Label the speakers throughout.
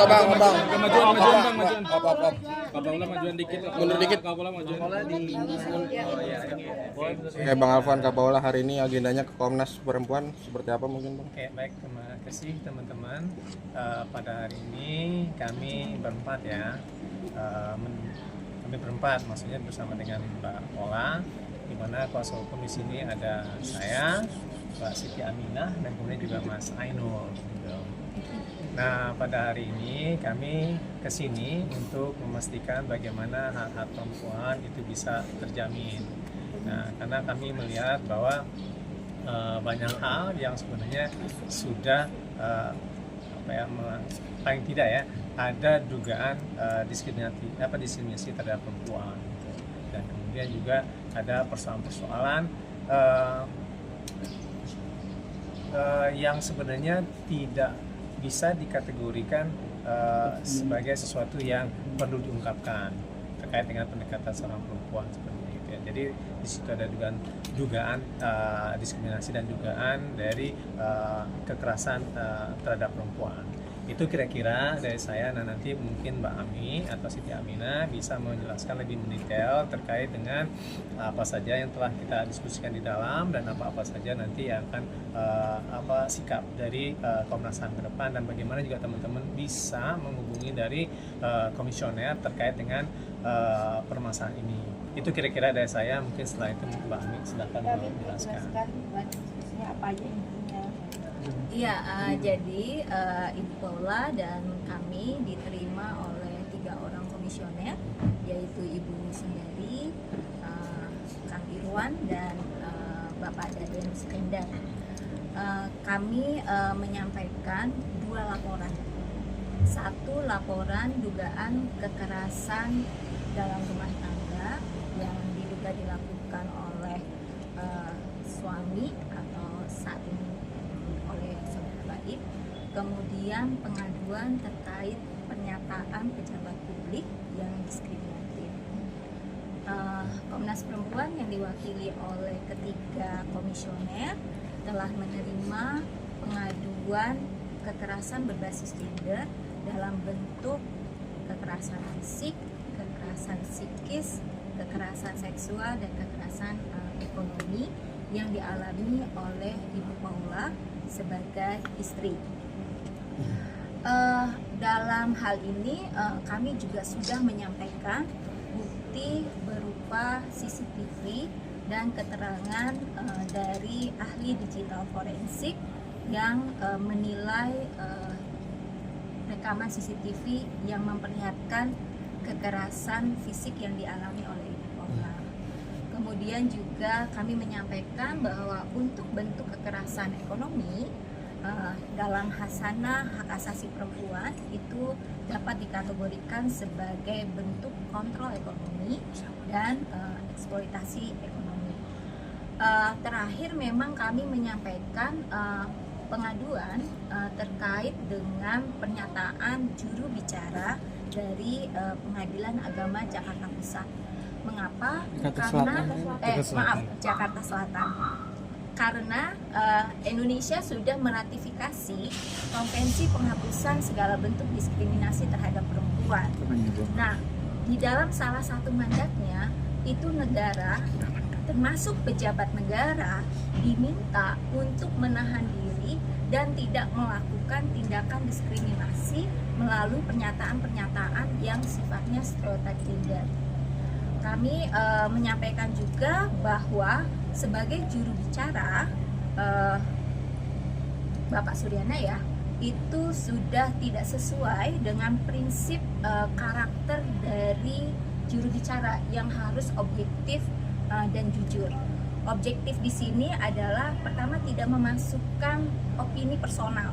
Speaker 1: bang, bang.
Speaker 2: Majuan bang, majuan.
Speaker 1: Op.
Speaker 2: Kapaula majuan dikit.
Speaker 1: Mundur dikit.
Speaker 2: Kapaula majuan.
Speaker 1: Oke, Bang Alvan Kapaula, hari ini agendanya ke Komnas Perempuan seperti apa mungkin, Bang?
Speaker 3: Oke, baik, terima kasih teman-teman. Pada hari ini kami berempat ya, kami berempat, maksudnya bersama dengan Mbak Ola, di mana kuasa hukum di sini ada saya, Mbak Siti Aminah, dan kemudian juga Mas Ainul. Gitu. Nah, pada hari ini kami kesini untuk memastikan bagaimana hak-hak perempuan itu bisa terjamin. Nah, karena kami melihat bahwa banyak hal yang sebenarnya sudah paling tidak ya ada dugaan diskriminasi terhadap perempuan gitu. Dan kemudian juga ada persoalan-persoalan yang sebenarnya tidak bisa dikategorikan sebagai sesuatu yang perlu diungkapkan terkait dengan pendekatan seorang perempuan seperti itu ya. Jadi di situ ada dugaan diskriminasi dan dugaan dari kekerasan terhadap perempuan. Itu kira-kira dari saya. Nah, nanti mungkin Mbak Ami atau Siti Aminah bisa menjelaskan lebih mendetail terkait dengan apa saja yang telah kita diskusikan di dalam dan apa-apa saja nanti yang akan sikap dari Komnas HAM ke depan, dan bagaimana juga teman-teman bisa menghubungi dari komisioner terkait dengan permasalahan ini. Itu kira-kira dari saya. Mungkin setelah itu Mbak Ami silakan menjelaskan.
Speaker 4: Apa aja intinya?
Speaker 5: Iya, jadi Ibu Paula dan kami diterima oleh 3 orang komisioner, yaitu Ibu Sundari, Kang Irwan, dan Bapak Daden Skender. Kami menyampaikan 2 laporan. 1 laporan dugaan kekerasan dalam rumah tangga yang diduga dilakukan oleh suami atau saat ini oleh saudara Baik. Kemudian pengaduan terkait pernyataan pejabat publik yang diskriminatif. Komnas Perempuan yang diwakili oleh ketiga komisioner telah menerima pengaduan kekerasan berbasis gender dalam bentuk kekerasan fisik, kekerasan psikis, kekerasan seksual, dan kekerasan ekonomi yang dialami oleh Ibu Paula sebagai istri. Dalam hal ini kami juga sudah menyampaikan bukti berupa CCTV dan keterangan dari ahli digital forensik yang menilai rekaman CCTV yang memperlihatkan kekerasan fisik yang dialami oleh Ibu Paula. Kemudian juga kami menyampaikan bahwa untuk bentuk kekerasan ekonomi dalam Hasanah Hak Asasi Perempuan itu dapat dikategorikan sebagai bentuk kontrol ekonomi dan eksploitasi ekonomi. Terakhir memang kami menyampaikan pengaduan terkait dengan pernyataan juru bicara dari Pengadilan Agama Jakarta Pusat. Mengapa? Jakarta Selatan. Karena Indonesia sudah meratifikasi Konvensi Penghapusan Segala Bentuk Diskriminasi Terhadap Perempuan. Nah, di dalam salah satu mandatnya itu negara, termasuk pejabat negara, diminta untuk menahan diri dan tidak melakukan tindakan diskriminasi melalui pernyataan-pernyataan yang sifatnya stereotip gender. Kami menyampaikan juga bahwa sebagai juru bicara Bapak Suryana ya, itu sudah tidak sesuai dengan prinsip karakter dari juru bicara yang harus objektif dan jujur. Objektif di sini adalah pertama tidak memasukkan opini personal.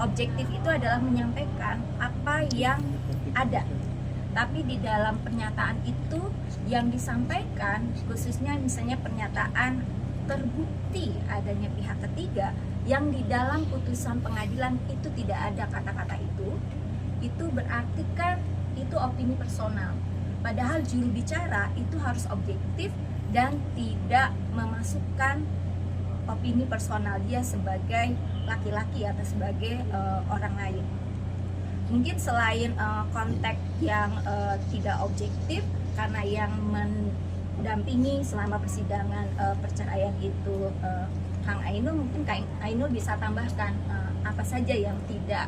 Speaker 5: Objektif itu adalah menyampaikan apa yang ada. Tapi di dalam pernyataan itu yang disampaikan, khususnya misalnya pernyataan terbukti adanya pihak ketiga yang di dalam putusan pengadilan itu tidak ada kata-kata itu berarti kan itu opini personal. Padahal juru bicara itu harus objektif dan tidak memasukkan opini personal dia sebagai laki-laki atau sebagai orang lain. mungkin selain konteks yang tidak objektif, karena yang mendampingi selama persidangan perceraian itu Kang Ainul, mungkin Kang Ainul bisa tambahkan apa saja yang tidak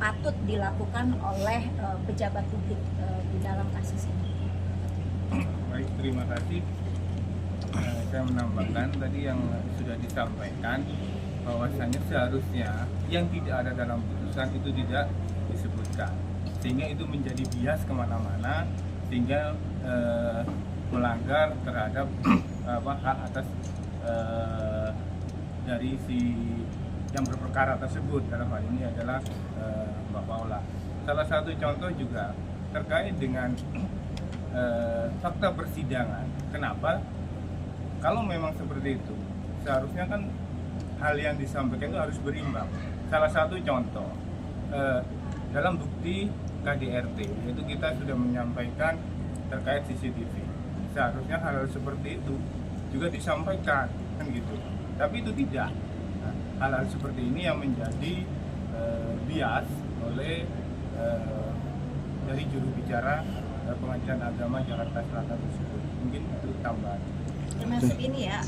Speaker 5: patut dilakukan oleh pejabat publik di dalam kasus ini.
Speaker 6: Baik, terima kasih. Saya menambahkan tadi yang sudah disampaikan bahwasanya seharusnya yang tidak ada dalam putusan itu tidak disebutkan, sehingga itu menjadi bias kemana-mana, sehingga melanggar terhadap hak atas dari si yang berperkara tersebut. Dalam hal ini adalah Mbak Paula. Salah satu contoh juga terkait dengan fakta persidangan. Kenapa? Kalau memang seperti itu, seharusnya kan hal yang disampaikan itu harus berimbang. Salah satu contoh, dalam bukti KDRT, itu kita sudah menyampaikan terkait CCTV. Seharusnya hal seperti itu juga disampaikan, kan gitu. Tapi itu tidak. Nah, hal-hal seperti ini yang menjadi bias oleh dari juru bicara Pengadilan Agama Jakarta Selatan tersebut. Mungkin itu tambahan.
Speaker 5: Termasuk ini ya,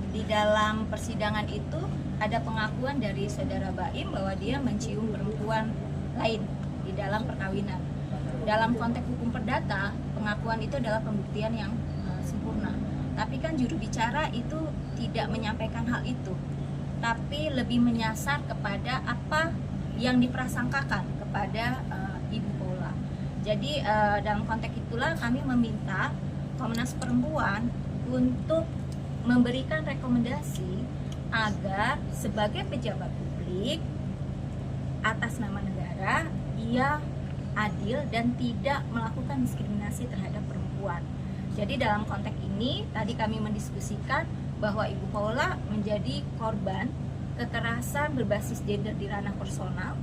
Speaker 5: di dalam persidangan itu ada pengakuan dari saudara Baim bahwa dia mencium perempuan lain di dalam perkawinan. Dalam konteks hukum perdata, pengakuan itu adalah pembuktian yang sempurna. Tapi kan juru bicara itu tidak menyampaikan hal itu, tapi lebih menyasar kepada apa yang diprasangkakan kepada Ibu Paula. Jadi dalam konteks itulah kami meminta Komnas Perempuan untuk memberikan rekomendasi agar sebagai pejabat publik atas nama negara, ia adil dan tidak melakukan diskriminasi terhadap perempuan. Jadi dalam konteks ini tadi kami mendiskusikan bahwa Ibu Paula menjadi korban kekerasan berbasis gender di ranah personal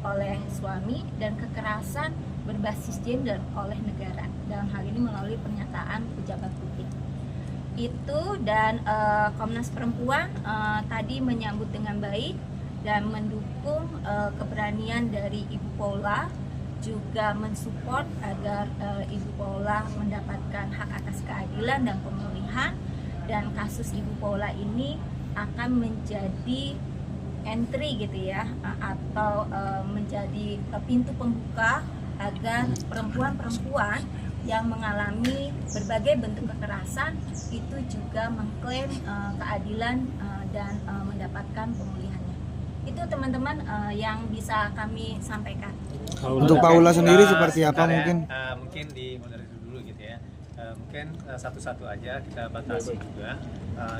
Speaker 5: oleh suami dan kekerasan berbasis gender oleh negara, dalam hal ini melalui pernyataan pejabat publik itu. Dan Komnas Perempuan tadi menyambut dengan baik dan mendukung keberanian dari Ibu Paula, juga mensupport agar Ibu Paula mendapatkan hak atas keadilan dan pemulihan, dan kasus Ibu Paula ini akan menjadi entry gitu ya, atau menjadi pintu pembuka agar perempuan-perempuan yang mengalami berbagai bentuk kekerasan itu juga mengklaim keadilan dan mendapatkan pemulihannya. Itu teman-teman yang bisa kami sampaikan.
Speaker 7: Untuk Paula sendiri seperti apa
Speaker 3: Sebentar ya,
Speaker 7: mungkin?
Speaker 3: mungkin dimoderasi dulu gitu ya. Mungkin satu-satu aja kita batasi juga.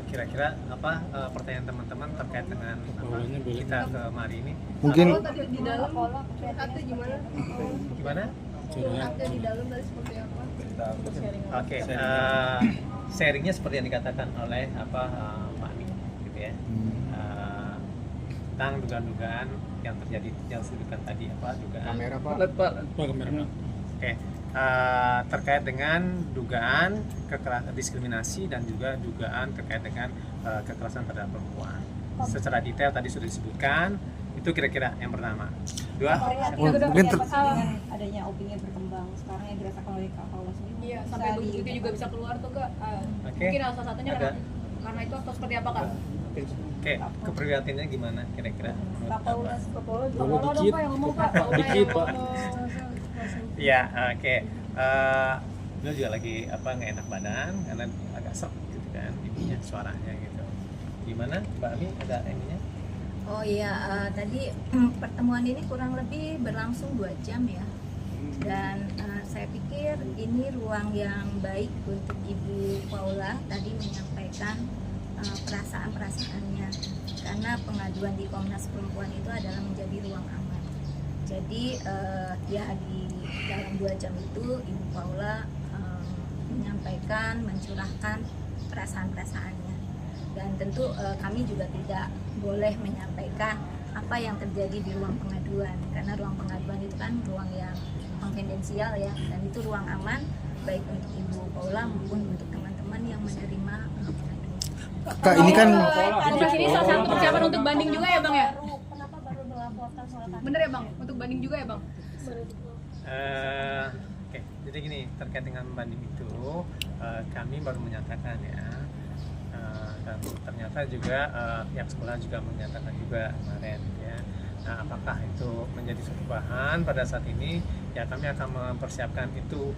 Speaker 3: Kira-kira apa pertanyaan teman-teman terkait dengan apa kita kemari ini?
Speaker 7: Mungkin
Speaker 4: di dalam atau gimana?
Speaker 3: Gimana?
Speaker 4: Atau di dalam dari seperti apa?
Speaker 3: Oke, sharingnya seperti yang dikatakan oleh Pak Ami, gitu ya, tentang dugaan-dugaan yang terjadi, yang disebutkan tadi dugaan.
Speaker 1: Kamera Pak.
Speaker 2: Kamera.
Speaker 3: Oke, terkait dengan dugaan kekerasan, diskriminasi dan juga dugaan terkait dengan kekerasan terhadap perempuan. Secara detail tadi sudah disebutkan. Itu kira-kira yang pertama. Dua.
Speaker 7: mungkin
Speaker 4: Adanya opini berkembang sekarang yang dirasakan oleh Kak Paula sendiri.
Speaker 8: Iya, sampai bukti juga bisa keluar tuh Kak.
Speaker 3: Oke.
Speaker 8: Mungkin salah satunya
Speaker 3: Ada.
Speaker 8: karena itu atau seperti apa Kak?
Speaker 3: Oke, keprihatinannya gimana kira-kira?
Speaker 4: Kak Paula
Speaker 8: Paula dong Pak yang ngomong Pak. Paula yang
Speaker 2: Dikit, Pak.
Speaker 8: ngomong.
Speaker 3: Iya, oke. Beliau juga lagi nggak enak badan karena agak serak gitu kan, ininya suaranya gitu. Gimana, Mbak Ami, ada ininya?
Speaker 5: Oh iya, tadi pertemuan ini kurang lebih berlangsung 2 jam ya. Dan saya pikir ini ruang yang baik untuk Ibu Paula tadi menyampaikan perasaan-perasaannya, karena pengaduan di Komnas Perempuan itu adalah menjadi ruang aman. Jadi ya di dalam 2 jam itu Ibu Paula menyampaikan, mencurahkan perasaan-perasaannya. Dan tentu kami juga tidak boleh menyampaikan apa yang terjadi di ruang pengaduan, karena ruang pengaduan itu kan ruang yang konfidensial ya, dan itu ruang aman baik untuk Ibu Paula maupun untuk teman-teman yang menerima pengaduan.
Speaker 7: Kak, ini kan
Speaker 8: Proses ini salah satu persiapan untuk banding juga ya Bang ya?
Speaker 4: Kenapa baru melaporkan soal kasus?
Speaker 8: Bener ya Bang, untuk banding juga ya Bang?
Speaker 3: Oke, jadi gini, terkait dengan banding itu kami baru menyatakan ya, dan ternyata juga pihak sekolah juga menyatakan juga kemarin ya. Nah, apakah itu menjadi suatu bahan pada saat ini? Ya kami akan mempersiapkan itu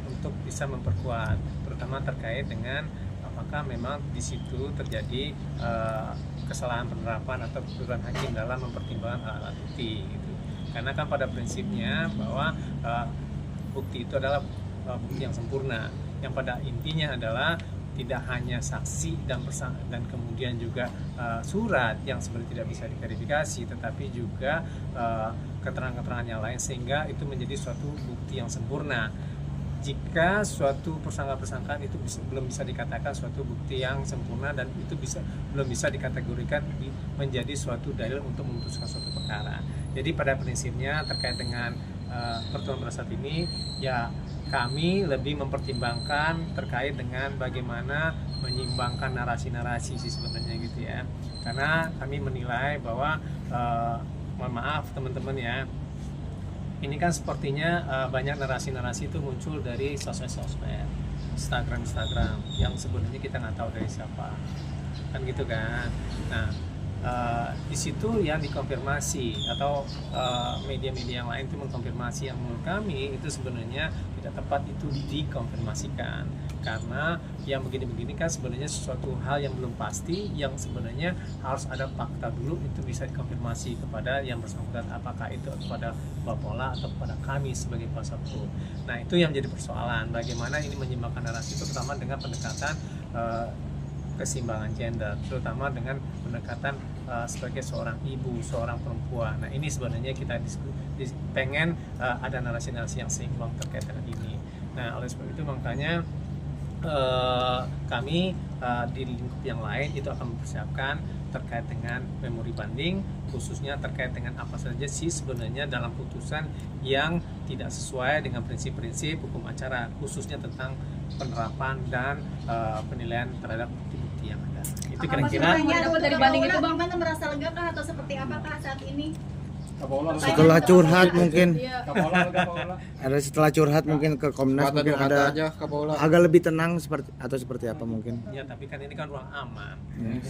Speaker 3: untuk bisa memperkuat, terutama terkait dengan apakah memang di situ terjadi kesalahan penerapan atau keputusan hakim dalam mempertimbangkan alat bukti. Gitu. Karena kan pada prinsipnya bahwa bukti itu adalah bukti yang sempurna, yang pada intinya adalah tidak hanya saksi dan kemudian juga surat yang sebenarnya tidak bisa diverifikasi, tetapi juga keterangan-keterangan yang lain, sehingga itu menjadi suatu bukti yang sempurna. Jika suatu persangka-persangkaan itu belum bisa dikatakan suatu bukti yang sempurna dan itu belum bisa dikategorikan menjadi suatu dalil untuk memutuskan suatu perkara. Jadi pada prinsipnya terkait dengan pertemuan pada saat ini ya kami lebih mempertimbangkan terkait dengan bagaimana menyimbangkan narasi-narasi sih sebenarnya gitu ya. Karena kami menilai bahwa mohon maaf teman-teman ya, ini kan sepertinya banyak narasi-narasi itu muncul dari sosmed, Instagram yang sebenarnya kita nggak tahu dari siapa, kan gitu kan. Nah di situ yang dikonfirmasi atau media-media yang lain itu mengkonfirmasi yang menurut kami itu sebenarnya tidak tepat itu dikonfirmasikan, karena yang begini-begini kan sebenarnya sesuatu hal yang belum pasti, yang sebenarnya harus ada fakta dulu itu bisa dikonfirmasi kepada yang bersangkutan, apakah itu kepada Bapola atau kepada kami sebagai kuasa hukum. Nah itu yang menjadi persoalan, bagaimana ini menyimbangkan narasi itu terutama dengan pendekatan keseimbangan gender, terutama dengan pendekatan sebagai seorang ibu, seorang perempuan. Nah ini sebenarnya kita pengen ada narasi-narasi yang seimbang terkait dengan ini. Nah oleh sebab itu makanya kami di lingkup yang lain itu akan mempersiapkan terkait dengan memori banding, khususnya terkait dengan apa saja sih sebenarnya dalam putusan yang tidak sesuai dengan prinsip-prinsip hukum acara, khususnya tentang penerapan dan penilaian terhadap bukti-bukti yang ada. Itu kira-kira.
Speaker 8: Dari banding itu Bang,
Speaker 4: Bang merasa lega kah atau seperti apakah saat ini?
Speaker 7: Setelah curhat mungkin
Speaker 2: Kapolda.
Speaker 7: ada setelah curhat mungkin ke Komnas
Speaker 1: Kata
Speaker 7: mungkin
Speaker 1: kata
Speaker 7: ada
Speaker 1: aja Kapolda.
Speaker 7: agak lebih tenang seperti apa mungkin.
Speaker 3: Ya tapi kan ini kan ruang aman.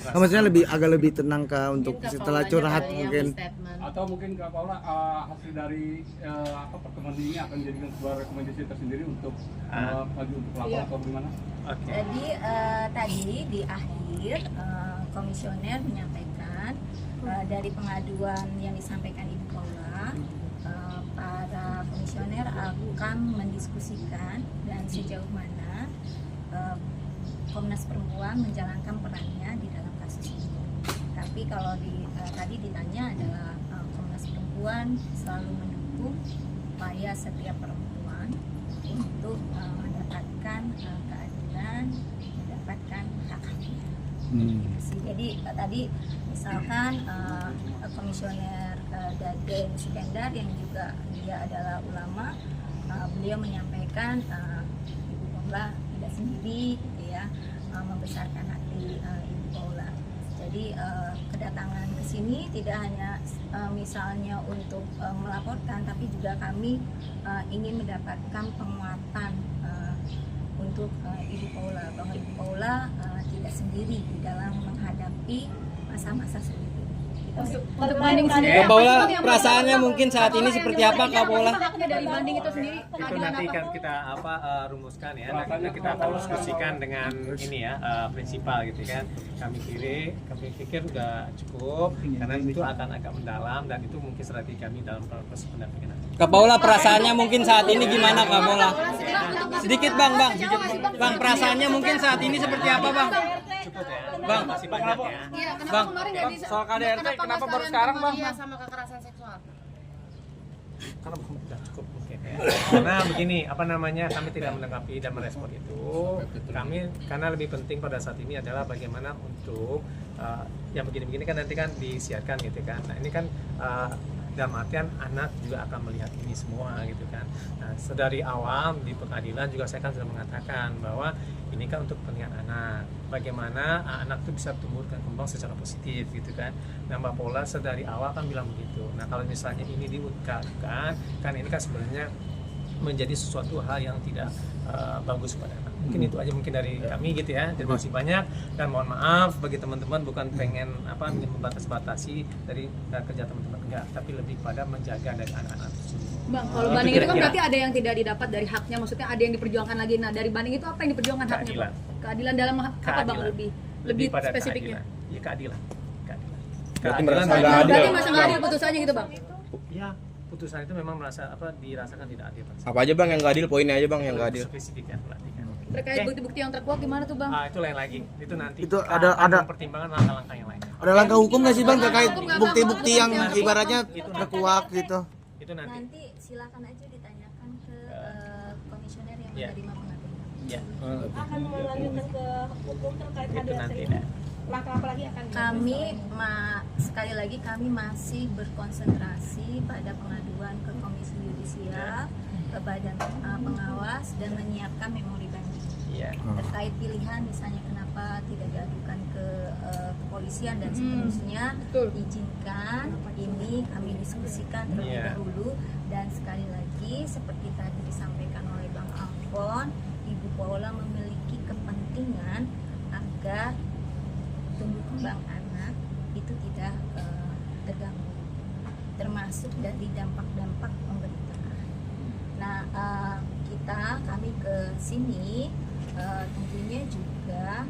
Speaker 7: Maksudnya agak lebih tenang kah untuk setelah curhat mungkin.
Speaker 2: Atau mungkin Kapolda hasil dari pertemuan ini akan dijadikan sebuah rekomendasi tersendiri untuk maju untuk lapor atau gimana?
Speaker 3: Oke.
Speaker 5: Jadi tadi di akhir komisioner menyampaikan dari pengaduan yang disampaikan Ibu Paula, para komisioner akan mendiskusikan dan sejauh mana Komnas Perempuan menjalankan perannya di dalam kasus ini. Tapi kalau tadi ditanya adalah Komnas Perempuan selalu mendukung upaya setiap perempuan untuk mendapatkan keadilan, mendapatkan hak-haknya. Jadi tadi misalkan komisioner Daden Sukendar yang juga dia adalah ulama, beliau menyampaikan Ibu Paula tidak sendiri gitu ya, membesarkan hati Ibu Paula. Jadi kedatangan ke sini tidak hanya misalnya untuk melaporkan, tapi juga kami ingin mendapatkan penguatan untuk Ibu Paula, bahwa Ibu Paula tidak sendiri di dalam menghadapi masa-masa sulit ini.
Speaker 8: Untuk banding sendiri.
Speaker 9: Kak Paula, perasaannya mungkin saat ini seperti apa Kak Paula?
Speaker 8: Dari banding itu sendiri.
Speaker 3: Itu nanti kan kita rumuskan ya, nanti kita akan diskusikan dengan ini ya prinsipal gitu kan. Kami pikir udah cukup karena itu akan agak mendalam dan itu mungkin strategi kami dalam proses pendampingan nanti.
Speaker 9: Kak Paula, perasaannya mungkin saat ini gimana Kak Paula? Sedikit Bang, perasaannya mungkin saat ini seperti apa Bang?
Speaker 3: Cukup ya.
Speaker 9: Bang,
Speaker 3: masih banyak ya.
Speaker 8: Iya, kenapa
Speaker 9: Bang,
Speaker 8: kemarin nggak bisa?
Speaker 9: soal KDRT kenapa baru sekarang Bang?
Speaker 8: Iya, sama kekerasan seksual.
Speaker 3: Karena udah cukup mungkin ya. Karena begini, kami tidak menanggapi dan merespon itu. Kami karena lebih penting pada saat ini adalah bagaimana untuk yang begini-begini kan nanti kan disiarkan gitu kan. Nah ini kan dalam artian anak juga akan melihat ini semua gitu kan. Nah dari awal di pengadilan juga saya kan sudah mengatakan bahwa Ini kan untuk kepentingan anak. Bagaimana anak itu bisa tumbuh dan kembang secara positif gitu kan. Nah, Mbak Paula sedari awal kan bilang begitu. Nah, kalau misalnya ini diungkapkan, kan ini kan sebenarnya menjadi sesuatu hal yang tidak bagus pada anak. Mungkin itu aja mungkin dari kami gitu ya. Terima kasih banyak dan mohon maaf bagi teman-teman, bukan pengen membatas-batasi dari kerja teman-teman enggak, tapi lebih pada menjaga dari anak-anak tersebut.
Speaker 8: Bang, kalau banding itu kan berarti ada yang tidak didapat dari haknya, maksudnya ada yang diperjuangkan lagi. Nah, dari banding itu apa yang diperjuangkan haknya,
Speaker 3: Keadilan.
Speaker 8: Bang? Keadilan dalam apa, Bang,
Speaker 3: Keadilan.
Speaker 8: lebih
Speaker 3: pada
Speaker 8: spesifiknya?
Speaker 3: keadilan. Ya keadilan.
Speaker 1: Berarti merasa
Speaker 3: Keadilan.
Speaker 1: nggak adil.
Speaker 8: Berarti masa nggak adil putusannya gitu, Bang?
Speaker 3: Ya, putusan itu memang dirasakan tidak adil.
Speaker 1: Apa aja bang yang nggak adil? Poinnya aja bang yang nggak adil.
Speaker 3: Spesifik ya, perhatikan.
Speaker 8: Terkait
Speaker 3: Oke.
Speaker 8: bukti-bukti yang terkuat gimana tuh, Bang?
Speaker 3: Itu lain lagi. Itu nanti
Speaker 7: Itu
Speaker 3: kita
Speaker 7: ada-
Speaker 3: akan
Speaker 7: ada-
Speaker 3: mempertimbangkan langkah-langkah yang lain.
Speaker 7: Ada langkah hukum nggak sih bang terkait
Speaker 8: Hukum nggak, Bang?
Speaker 7: bukti-bukti yang
Speaker 8: Bukti yang
Speaker 7: ibaratnya terkuak gitu?
Speaker 3: Itu nanti.
Speaker 5: Nanti silakan aja ditanyakan ke komisioner yang
Speaker 3: Ya.
Speaker 5: menerima pengaduan.
Speaker 3: Ya.
Speaker 4: Akan melanjutkan ke hukum terkait
Speaker 3: Itu
Speaker 4: keadilan
Speaker 3: nanti.
Speaker 4: seksual. Langkah apa lagi akan
Speaker 5: Kami sekali lagi kami masih berkonsentrasi pada pengaduan ke Komisi Yudisial, ke Badan Pengawas dan menyiapkan memori banding
Speaker 3: Iya.
Speaker 5: terkait pilihan misalnya kenapa tidak diadukan ke kepolisian dan seterusnya.
Speaker 8: Betul.
Speaker 5: Izinkan ini kami diskusikan terlebih
Speaker 3: Iya.
Speaker 5: dahulu, dan sekali lagi seperti tadi disampaikan oleh Bang Alfon, Ibu Paula memiliki kepentingan agar tumbuh kembang anak itu tidak terganggu, termasuk dari dampak-dampak pemberitaan. Nah, kami ke sini tentunya juga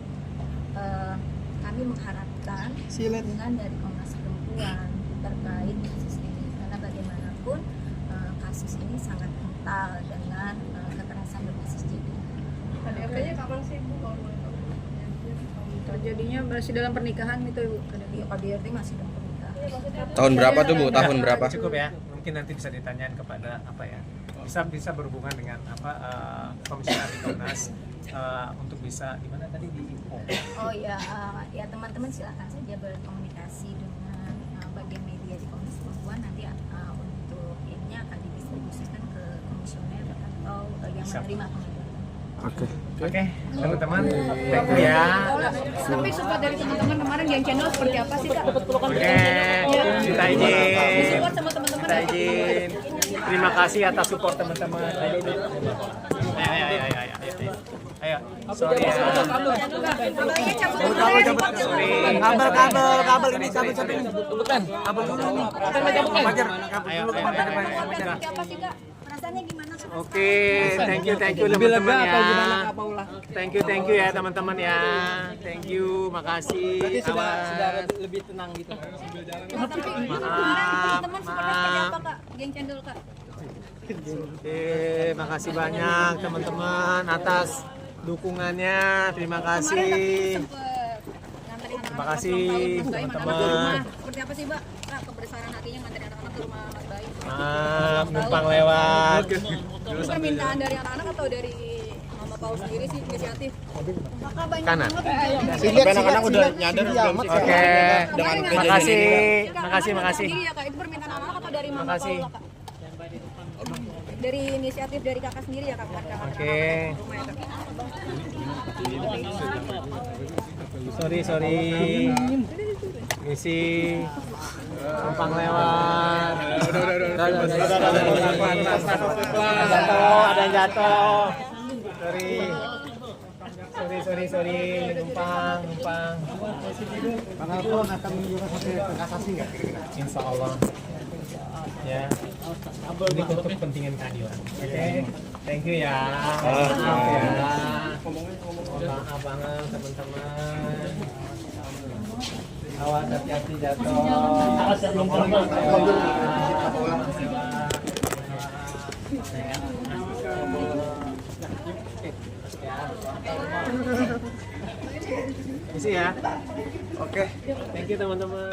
Speaker 5: kami mengharapkan dukungan dari Komnas Perempuan terkait kasus ini, karena bagaimanapun kasus ini sangat kental dengan kekerasan berbasis gender.
Speaker 4: KDRT-nya kapan sih Bu? Kalau boleh tahu?
Speaker 8: Terjadinya masih dalam pernikahan gitu, Ibu.
Speaker 5: KDRT masih dalam pernikahan.
Speaker 1: Tahun berapa tuh bu? Tahun berapa?
Speaker 3: Cukup ya. Mungkin nanti bisa ditanyain kepada apa ya? Bisa berhubungan dengan komisioner di Komnas untuk bisa di mana tadi di
Speaker 5: Oh ya, ya teman-teman silakan saja berkomunikasi dengan bagian media di Komnas Perempuan. Nanti untuk ini akan didistribusikan ke komisioner atau yang
Speaker 3: Siap.
Speaker 5: menerima pengaduan.
Speaker 7: Oke.
Speaker 3: Oke, teman-teman, thank you ya.
Speaker 8: Tapi support dari teman-teman kemarin yang channel seperti apa sih, Kak?
Speaker 3: Oke, kita izin.
Speaker 8: Support sama teman-teman.
Speaker 3: Kita izin. Terima kasih atas support teman-teman. Ayo. Ayo. Sorry ya.
Speaker 7: Kabel ini kabel satu ini. Kabel dulu nih. Pajar, kabel
Speaker 3: Ayo.
Speaker 7: dulu ke Pajar.
Speaker 8: Seperti apa sih, Kak?
Speaker 4: Rasanya gimana sih?
Speaker 3: Oke, thank you
Speaker 9: Lebih lega
Speaker 3: teman-teman
Speaker 9: atau gimana,
Speaker 3: ya.
Speaker 9: Kak Paula?
Speaker 3: Thank you ya teman-teman ya. Thank you, makasih.
Speaker 9: Berarti sudah
Speaker 3: Awas.
Speaker 9: lebih tenang gitu.
Speaker 8: Tapi teman-teman supportnya seperti apa, Kak? Geng channel, Kak?
Speaker 3: Oke, makasih banyak teman-teman atas dukungannya. Terima kasih. Terima kasih teman-teman.
Speaker 8: Seperti apa sih, Mbak? Kak, kebesaran hatinya nganterin anak-anak ke rumah Mas Bayu.
Speaker 3: Maaf, numpang lewat.
Speaker 8: Ini permintaan dari anak-anak atau dari Mama Paul sendiri sih inisiatif?
Speaker 3: Kanan.
Speaker 1: Tapi anak-anak udah nyadar belum sih?
Speaker 3: Oke.
Speaker 1: Dengan
Speaker 3: Makasih.
Speaker 1: kejadian ini.
Speaker 3: Makasih.
Speaker 8: Sendiri ya, Kak. Itu permintaan anak-anak atau dari Mama
Speaker 3: Makasih.
Speaker 8: Paul, Kak? Dari inisiatif dari kakak sendiri ya, Kak?
Speaker 3: Oke. Sorry. Misi numpang lewat. Ada yang jatuh. Sorry. Numpang.
Speaker 7: Bang Alfon akan menunjukkan sampai kasasi nggak kira-kira?
Speaker 3: Insya Allah. Ya. Ini untuk kepentingan keadilan. Oke. Thank you ya. Maaf ya. Maaf banget teman-teman. Awas hati-hati jatuh. Isi ya. Oke. Thank you teman-teman.